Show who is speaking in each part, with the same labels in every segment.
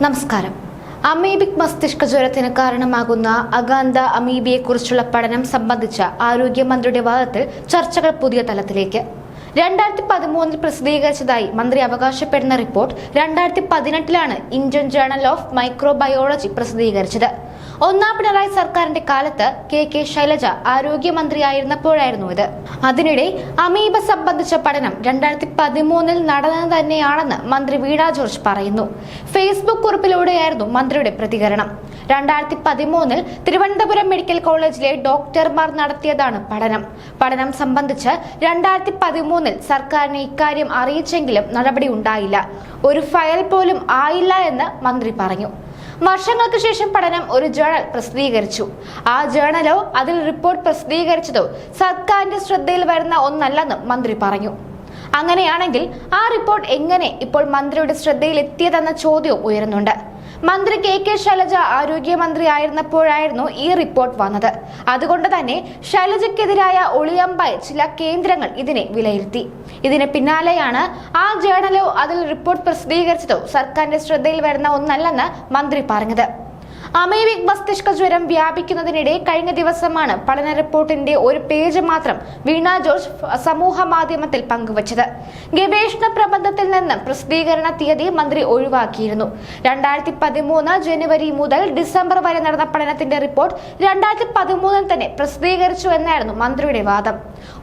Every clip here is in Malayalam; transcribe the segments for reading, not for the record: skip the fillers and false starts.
Speaker 1: നമസ്കാരം. അമീബിക് മസ്തിഷ്ക ജ്വരത്തിന് കാരണമാകുന്ന അഗാന്ധ അമീബിയെക്കുറിച്ചുള്ള പഠനം സംബന്ധിച്ച ആരോഗ്യമന്ത്രിയുടെ വാദത്തിൽ ചർച്ചകൾ പുതിയ തലത്തിലേക്ക്. 2013 പ്രസിദ്ധീകരിച്ചതായി മന്ത്രി അവകാശപ്പെടുന്ന report 2018 Indian journal of microbiology പ്രസിദ്ധീകരിച്ചത്. ഒന്നാം പിണറായി സർക്കാരിന്റെ കാലത്ത് കെ ശൈലജ ആരോഗ്യമന്ത്രിയായിരുന്നപ്പോഴായിരുന്നു ഇത്. അതിനിടെ അമീബ സംബന്ധിച്ച പഠനം 2013 നടന്നത് തന്നെയാണെന്ന് മന്ത്രി വീണ ജോർജ് പറയുന്നു. ഫേസ്ബുക്ക് കുറിപ്പിലൂടെയായിരുന്നു മന്ത്രിയുടെ പ്രതികരണം. 2013 തിരുവനന്തപുരം മെഡിക്കൽ കോളേജിലെ ഡോക്ടർമാർ നടത്തിയതാണ് പഠനം സംബന്ധിച്ച് 2013 സർക്കാരിനെ ഇക്കാര്യം അറിയിച്ചെങ്കിലും നടപടി ഉണ്ടായില്ല. ഒരു ഫയൽ പോലും ആയില്ല എന്ന് മന്ത്രി പറഞ്ഞു. വർഷങ്ങൾക്ക് ശേഷം പഠനം ഒരു ജേണൽ പ്രസിദ്ധീകരിച്ചു. ആ ജേണലോ അതിൽ റിപ്പോർട്ട് പ്രസിദ്ധീകരിച്ചതോ സർക്കാരിന്റെ ശ്രദ്ധയിൽ വരുന്ന ഒന്നല്ലെന്ന് മന്ത്രി പറഞ്ഞു. അങ്ങനെയാണെങ്കിൽ ആ റിപ്പോർട്ട് എങ്ങനെ ഇപ്പോൾ മന്ത്രിയുടെ ശ്രദ്ധയിൽ എത്തിയതെന്ന ചോദ്യവും ഉയരുന്നുണ്ട്. മന്ത്രി കെ ശൈലജ ആരോഗ്യമന്ത്രി ആയിരുന്നപ്പോഴായിരുന്നു ഈ റിപ്പോർട്ട് വന്നത്. അതുകൊണ്ട് തന്നെ ശൈലജയ്ക്കെതിരായ ഒളിയമ്പായി ചില കേന്ദ്രങ്ങൾ ഇതിനെ വിലയിരുത്തി. ഇതിന് പിന്നാലെയാണ് ആ ജേണലോ അതിൽ റിപ്പോർട്ട് പ്രസിദ്ധീകരിച്ചതോ സർക്കാരിന്റെ ശ്രദ്ധയിൽ വരുന്ന ഒന്നല്ലെന്ന് മന്ത്രി പറഞ്ഞത്. അമീബിക് മസ്തിഷ്ക ജ്വരം വ്യാപിക്കുന്നതിനിടെ കഴിഞ്ഞ ദിവസമാണ് പഠന റിപ്പോർട്ടിന്റെ ഒരു പേജ് മാത്രം വീണ ജോർജ് സമൂഹ മാധ്യമത്തിൽ പങ്കുവച്ചത്. ഗവേഷണ പ്രബന്ധത്തിൽ നിന്ന് പ്രസിദ്ധീകരണ തീയതി മന്ത്രി ഒഴിവാക്കിയിരുന്നു. 2013 ജനുവരി മുതൽ ഡിസംബർ വരെ നടന്ന പഠനത്തിന്റെ റിപ്പോർട്ട് 2013 തന്നെ പ്രസിദ്ധീകരിച്ചു എന്നായിരുന്നു മന്ത്രിയുടെ വാദം.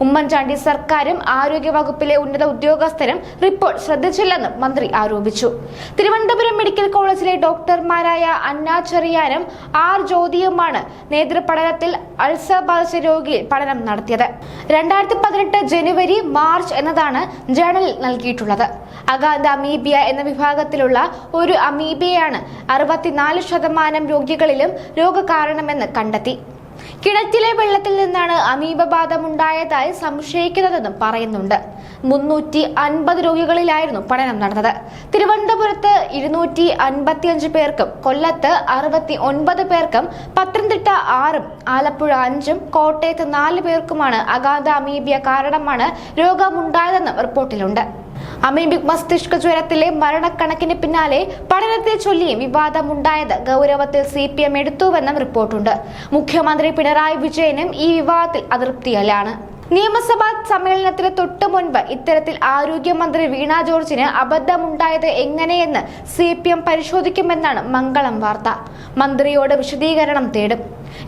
Speaker 1: ഉമ്മൻചാണ്ടി സർക്കാരും ആരോഗ്യ വകുപ്പിലെ ഉന്നത ഉദ്യോഗസ്ഥരും റിപ്പോർട്ട് ശ്രദ്ധിച്ചില്ലെന്നും മന്ത്രി ആരോപിച്ചു. തിരുവനന്തപുരം മെഡിക്കൽ കോളേജിലെ ഡോക്ടർമാരായ അന്ന ചെറിയാനും ആർ ജ്യോതിയുമാണ് നേതൃപഠനത്തിൽ അൾസർ ബാധിച്ച രോഗിയിൽ പഠനം നടത്തിയത്. 2018 ജനുവരി മാർച്ച് എന്നതാണ് ജേണലിൽ നൽകിയിട്ടുള്ളത്. അഗാന്ധ അമീബിയ എന്ന വിഭാഗത്തിലുള്ള ഒരു അമീബിയയാണ് 64% രോഗികളിലും രോഗകാരണമെന്ന് കണ്ടെത്തി. കിണറ്റിലെ വെള്ളത്തിൽ നിന്നാണ് അമീബ ബാധമുണ്ടായതായി സംശയിക്കുന്നതെന്നും പറയുന്നുണ്ട്. 350 രോഗികളിലായിരുന്നു പഠനം നടന്നത്. തിരുവനന്തപുരത്ത് 255 പേർക്കും, കൊല്ലത്ത് 69 പേർക്കും, പത്തനംതിട്ട 6ഉം, ആലപ്പുഴ 5ഉം, കോട്ടയത്ത് 4 പേർക്കുമാണ് അഗാന്ധ അമീബിയ കാരണമാണ് രോഗമുണ്ടായതെന്നും റിപ്പോർട്ടിലുണ്ട്. അമീബിക് മസ്തിഷ്ക ജ്വരത്തിലെ മരണക്കണക്കിന് പിന്നാലെ പഠനത്തെ ചൊല്ലിയും വിവാദമുണ്ടായത് ഗൗരവത്തിൽ CPM എടുത്തുവെന്നും റിപ്പോർട്ടുണ്ട്. മുഖ്യമന്ത്രി പിണറായി വിജയനും ഈ വിവാദത്തിൽ അതൃപ്തിയിലാണ്. നിയമസഭാ സമ്മേളനത്തിന് തൊട്ടു മുൻപ് ഇത്തരത്തിൽ ആരോഗ്യമന്ത്രി വീണ ജോർജിന് അബദ്ധമുണ്ടായത് എങ്ങനെയെന്ന് CPM പരിശോധിക്കുമെന്നാണ് മംഗളം വാർത്ത. മന്ത്രിയോട് വിശദീകരണം തേടും.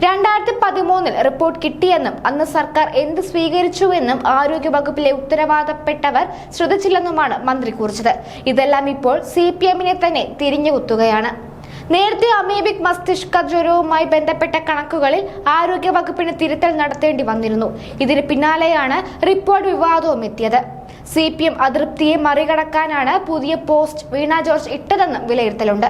Speaker 1: 2013 റിപ്പോർട്ട് കിട്ടിയെന്നും അന്ന് സർക്കാർ എന്ത് സ്വീകരിച്ചുവെന്നും ആരോഗ്യ വകുപ്പിലെ ഉത്തരവാദപ്പെട്ടവർ ശ്രദ്ധിച്ചില്ലെന്നുമാണ് മന്ത്രി കുറിച്ചത്. ഇതെല്ലാം ഇപ്പോൾ CPMനെ തന്നെ തിരിഞ്ഞുകുത്തുകയാണ്. നേരത്തെ അമീബിക് മസ്തിഷ്ക ജ്വരവുമായി ബന്ധപ്പെട്ട കണക്കുകളിൽ ആരോഗ്യ വകുപ്പിന് തിരുത്തൽ നടത്തേണ്ടി വന്നിരുന്നു. ഇതിന് പിന്നാലെയാണ് റിപ്പോർട്ട് വിവാദവും എത്തിയത്. CPM അതൃപ്തിയെ മറികടക്കാനാണ് പുതിയ പോസ്റ്റ് വീണ ജോർജ് ഇട്ടതെന്നും വിലയിരുത്തലുണ്ട്.